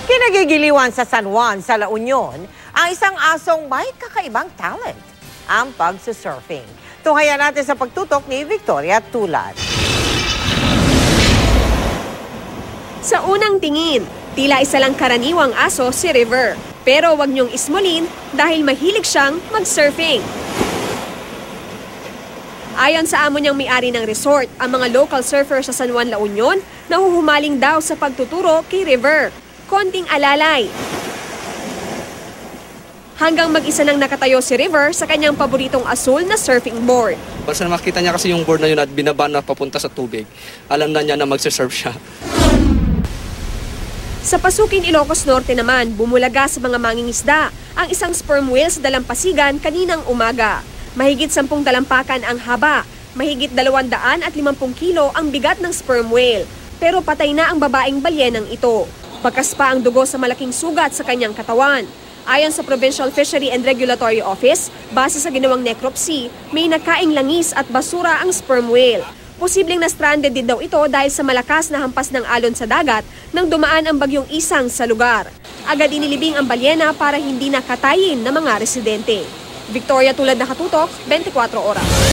Kinagigiliwan sa San Juan sa La Union ang isang asong may kakaibang talent, ang pagsusurfing. Tunghayan natin sa pagtutok ni Victoria Tulad. Sa unang tingin, tila isa lang karaniwang aso si River. Pero wag niyong ismulin dahil mahilig siyang mag-surfing. Ayon sa amo niyang may-ari ng resort, ang mga local surfer sa San Juan, La Union, nahuhumaling daw sa pagtuturo kay River. Konting alalay. Hanggang mag-isa nang nakatayo si River sa kanyang paboritong asul na surfing board. Basta makita niya kasi yung board na yun at binaba na papunta sa tubig, alam na niya na magsisurf siya. Sa Pasukin, Ilocos Norte naman, bumulaga sa mga mangingisda ang isang sperm whale sa dalampasigan kaninang umaga. Mahigit 10 dalampakan ang haba, mahigit 250 kilo ang bigat ng sperm whale. Pero patay na ang babaeng balyenang ito. Bakas pa ang dugo sa malaking sugat sa kanyang katawan. Ayon sa Provincial Fishery and Regulatory Office, base sa ginawang necropsy, may nakaing langis at basura ang sperm whale. Posibleng na-stranded din daw ito dahil sa malakas na hampas ng alon sa dagat nang dumaan ang bagyong Isang sa lugar. Agad inilibing ang balyena para hindi nakatayin ng mga residente. Victoria Tulad, nakatutok, 24 oras.